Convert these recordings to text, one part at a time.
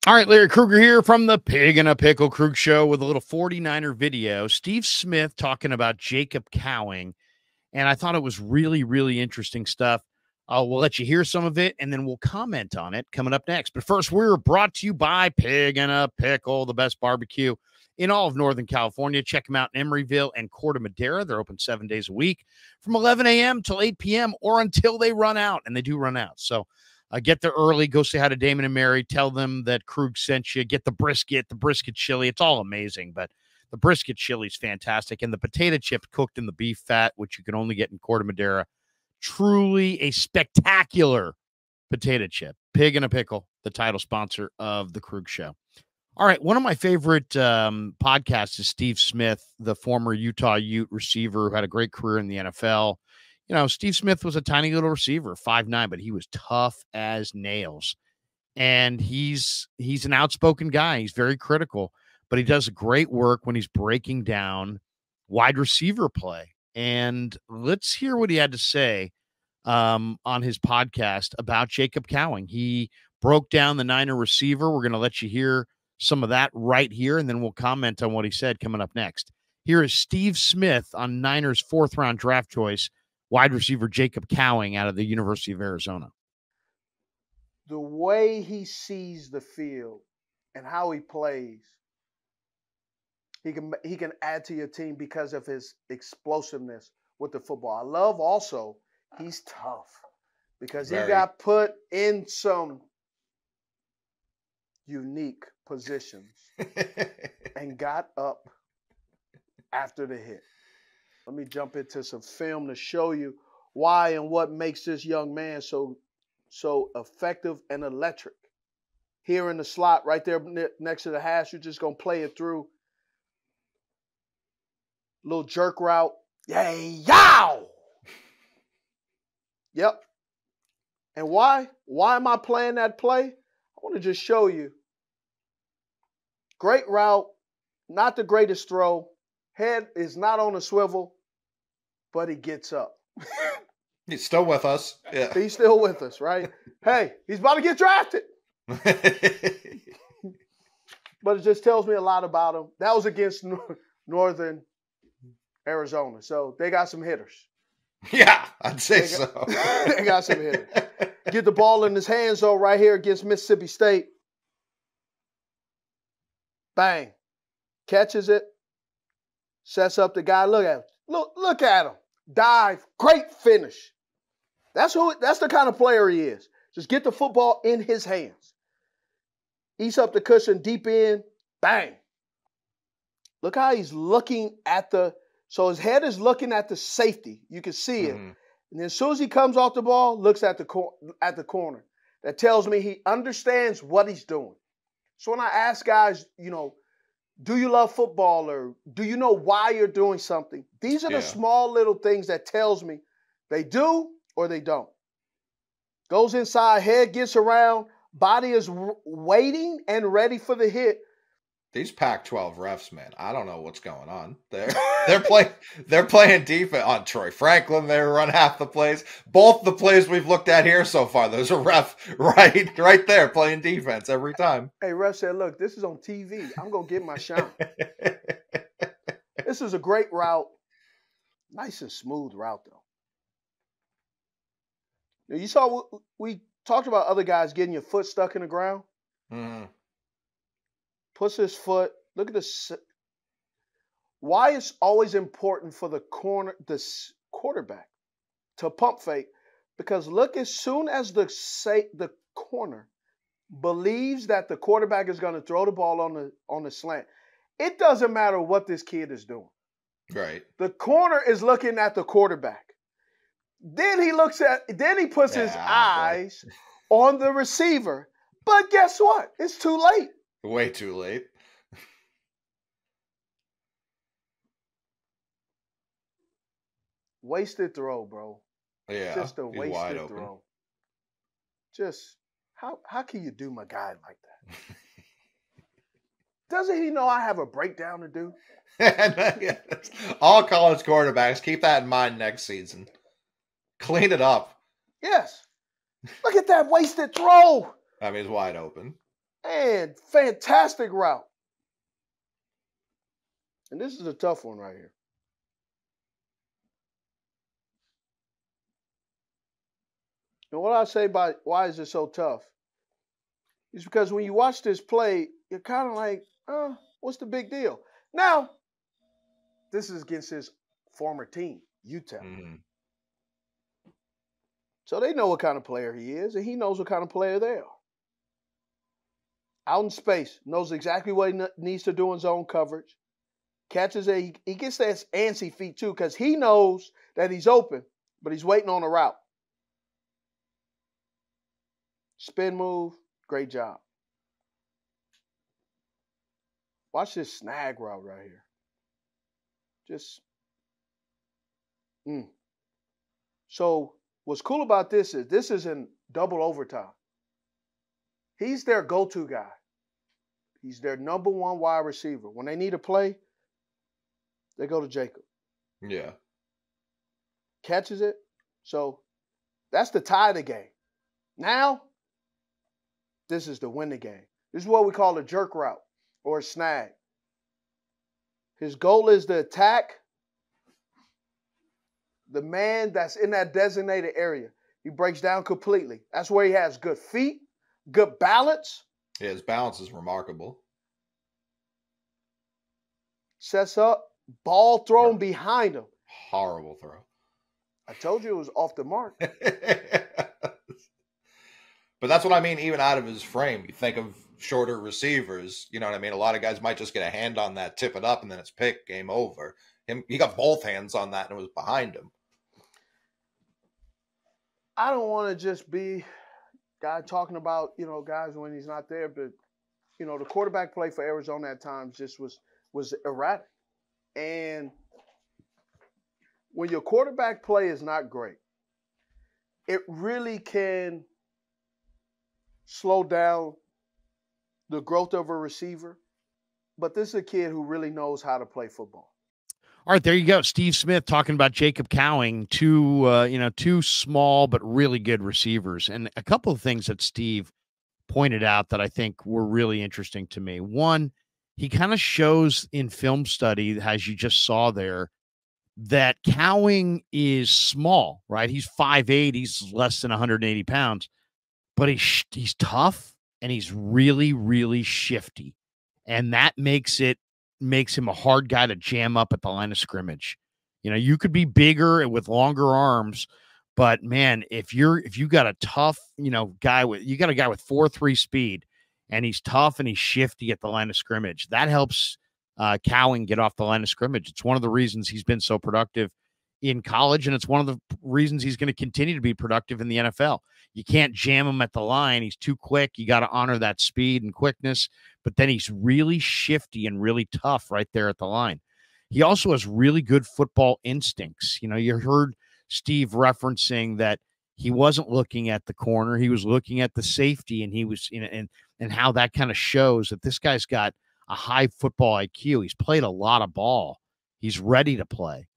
All right, Larry Krueger here from the Pig and a Pickle Krug Show with a little 49er video. Steve Smith talking about Jacob Cowing, and I thought it was really, really interesting stuff. We'll let you hear some of it, and then we'll comment on it coming up next. But first, we're brought to you by Pig and a Pickle, the best barbecue in all of Northern California. Check them out in Emeryville and Corte Madera. They're open 7 days a week from 11 a.m. till 8 p.m. or until they run out, and they do run out. So get there early, go say hi to Damon and Mary, tell them that Krug sent you, get the brisket chili. It's all amazing, but the brisket chili is fantastic. And the potato chip cooked in the beef fat, which you can only get in Corte Madera. Truly a spectacular potato chip. Pig and a Pickle, the title sponsor of the Krug Show. All right, one of my favorite podcasts is Steve Smith, the former Utah Ute receiver who had a great career in the NFL. You know, Steve Smith was a tiny little receiver, 5'9", but he was tough as nails. And he's an outspoken guy. He's very critical, but he does great work when he's breaking down wide receiver play. And let's hear what he had to say on his podcast about Jacob Cowing. He broke down the Niner receiver. We're going to let you hear some of that right here, and then we'll comment on what he said coming up next. Here is Steve Smith on Niners' fourth-round draft choice, wide receiver Jacob Cowing out of the University of Arizona. The way he sees the field and how he plays, he can add to your team because of his explosiveness with the football. I love also he's tough because he got put in some unique positions and got up after the hit. Let me jump into some film to show you why and what makes this young man so effective and electric. Here in the slot, right there next to the hash, you're just going to play it through. Little jerk route. Yay, yow! Yep. And why? Why am I playing that play? I want to just show you. Great route, not the greatest throw. Head is not on a swivel, but he gets up. He's still with us. Yeah. He's still with us, right? Hey, he's about to get drafted. But it just tells me a lot about him. That was against Northern Arizona. So they got some hitters. Yeah, I'd say so. They got some hitters. Get the ball in his hands, though, right here against Mississippi State. Bang. Catches it. Sets up the guy. Look at him. Look at him. Dive. Great finish. That's the kind of player he is. Just get the football in his hands. Eats up the cushion, deep in. Bang. Look how he's looking at so his head is looking at the safety. You can see it. And then as soon as he comes off the ball, looks at the corner. That tells me he understands what he's doing. So when I ask guys, do you love football or do you know why you're doing something? These are the small little things that tells me they do or they don't. Goes inside, head gets around, body is waiting and ready for the hit. These Pac-12 refs, man, I don't know what's going on. They're playing defense on Troy Franklin. They run half the plays. Both the plays we've looked at here so far, there's a ref right there playing defense every time. Hey, ref said, "Look, this is on TV. I'm gonna get my shine." This is a great route, nice and smooth route though. Now, you saw we talked about other guys getting your foot stuck in the ground. Mm-hmm. Puts his foot. Look at this. Why it's always important for the quarterback to pump fake? Because look, as soon as the corner believes that the quarterback is going to throw the ball on the slant, it doesn't matter what this kid is doing. Right. The corner is looking at the quarterback. Then he puts his eyes on the receiver. But guess what? It's too late. Way too late. Wasted throw, bro. Yeah. Just a wasted throw. Just how can you do my guy like that? Doesn't he know I have a breakdown to do? All college quarterbacks, keep that in mind next season. Clean it up. Yes. Look at that wasted throw. I mean, it's wide open. And fantastic route. And this is a tough one right here. And what I say by why is it so tough is because when you watch this play, you're kind of like, what's the big deal? Now, this is against his former team, UTEP. Mm-hmm. So they know what kind of player he is, and he knows what kind of player they are. Out in space, knows exactly what he needs to do in zone coverage. Catches it. He gets that antsy feet too because he knows that he's open, but he's waiting on a route. Spin move, great job. Watch this snag route right here. Just, So what's cool about this is in double overtime. He's their go-to guy. He's their number one wide receiver. When they need a play, they go to Jacob. Yeah. Catches it. So that's the tie of the game. Now, this is the win the game. This is what we call a jerk route or a snag. His goal is to attack the man that's in that designated area. He breaks down completely. That's where he has good feet, good balance. Yeah, his balance is remarkable. Sets up, ball thrown behind him. Horrible throw. I told you it was off the mark. But that's what I mean, even out of his frame. You think of shorter receivers, you know what I mean? A lot of guys might just get a hand on that, tip it up, and then it's pick, game over. He got both hands on that, and it was behind him. I don't want to just be guy talking about, guys when he's not there, but, the quarterback play for Arizona at times just was erratic. And when your quarterback play is not great, it really can slow down the growth of a receiver. But this is a kid who really knows how to play football. All right, there you go. Steve Smith talking about Jacob Cowing, two small but really good receivers. And a couple of things that Steve pointed out that I think were really interesting to me. One, he kind of shows in film study, as you just saw there, that Cowing is small, right? He's 5'8", he's less than 180 pounds, but he's tough and he's really, really shifty. And that makes him a hard guy to jam up at the line of scrimmage. You could be bigger and with longer arms, but man, if you got a tough, guy with 4.3 speed and he's tough and he's shifty at the line of scrimmage, that helps Cowing get off the line of scrimmage. It's one of the reasons he's been so productive in college, and it's one of the reasons he's going to continue to be productive in the NFL. You can't jam him at the line. He's too quick. You got to honor that speed and quickness, but then he's really shifty and really tough right there at the line. He also has really good football instincts. You heard Steve referencing that he wasn't looking at the corner. He was looking at the safety, and he was, and how that kind of shows that this guy's got a high football IQ. He's played a lot of ball. He's ready to play.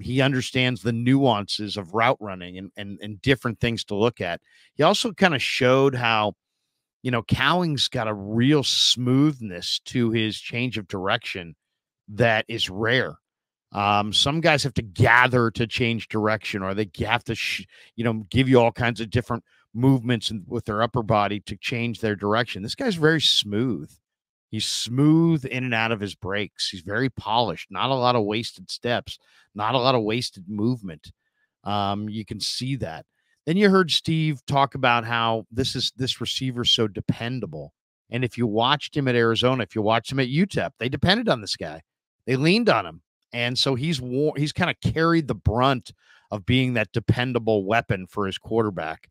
He understands the nuances of route running and different things to look at. He also kind of showed how, Cowing's got a real smoothness to his change of direction that is rare. Some guys have to gather to change direction, or they have to, give you all kinds of different movements with their upper body to change their direction. This guy's very smooth. He's smooth in and out of his breaks. He's very polished. Not a lot of wasted steps. Not a lot of wasted movement. You can see that. Then you heard Steve talk about how this receiver's so dependable. And if you watched him at Arizona, if you watched him at UTEP, they depended on this guy. They leaned on him. And so he's kind of carried the brunt of being that dependable weapon for his quarterback.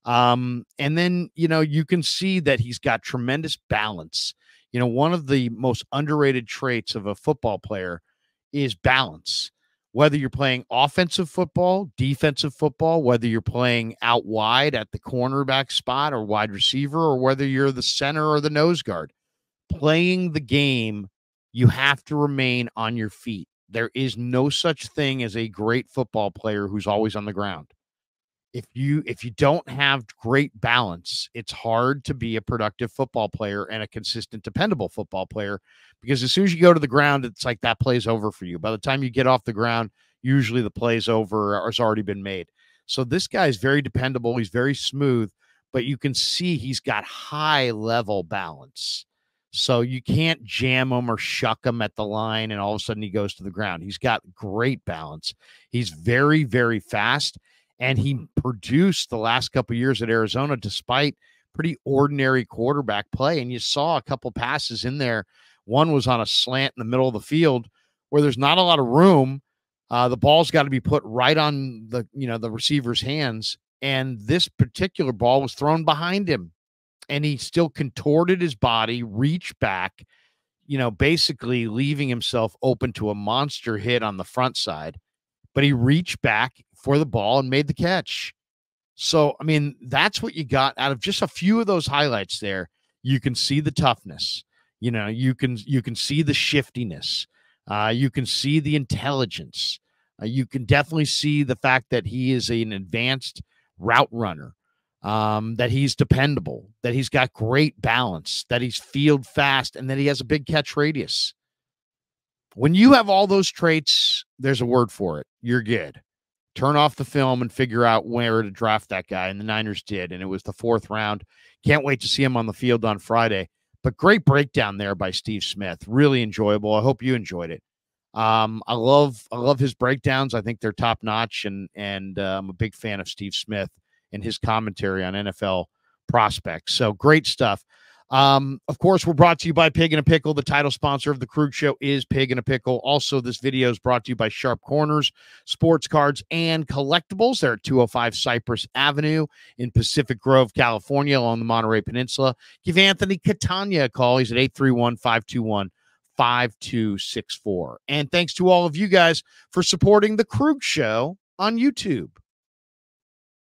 And then, you can see that he's got tremendous balance. One of the most underrated traits of a football player is balance. Whether you're playing offensive football, defensive football, whether you're playing out wide at the cornerback spot or wide receiver, or whether you're the center or the nose guard, playing the game, you have to remain on your feet. There is no such thing as a great football player who's always on the ground. if you don't have great balance, it's hard to be a productive football player and a consistent, dependable football player, because as soon as you go to the ground, it's like that play's over for you. By the time you get off the ground, usually the play's over or has already been made. So this guy's very dependable. He's very smooth, but you can see he's got high level balance. So you can't jam him or shuck him at the line and all of a sudden he goes to the ground. He's got great balance. He's very, very fast. And he produced the last couple of years at Arizona despite pretty ordinary quarterback play. And you saw a couple passes in there. One was on a slant in the middle of the field where there's not a lot of room. The ball's got to be put right on the receiver's hands. And this particular ball was thrown behind him. And he still contorted his body, reached back, basically leaving himself open to a monster hit on the front side. But he reached back for the ball and made the catch. So, I mean, that's what you got out of just a few of those highlights there. You can see the toughness. You can see the shiftiness. You can see the intelligence. You can definitely see the fact that he is an advanced route runner. That he's dependable, that he's got great balance, that he's field fast, and that he has a big catch radius. When you have all those traits, there's a word for it. You're good. Turn off the film and figure out where to draft that guy, and the Niners did, and it was the 4th round. Can't wait to see him on the field on Friday. But great breakdown there by Steve Smith. Really enjoyable. I hope you enjoyed it. I love his breakdowns. I think they're top notch, and I'm a big fan of Steve Smith and his commentary on NFL prospects. So great stuff. Of course, we're brought to you by Pig and a Pickle. The title sponsor of the Krug Show is Pig and a Pickle. Also, this video is brought to you by Sharp Corners, Sports Cards, and Collectibles. They're at 205 Cypress Avenue in Pacific Grove, California, along the Monterey Peninsula. Give Anthony Catania a call. He's at 831-521-5264. And thanks to all of you guys for supporting the Krug Show on YouTube.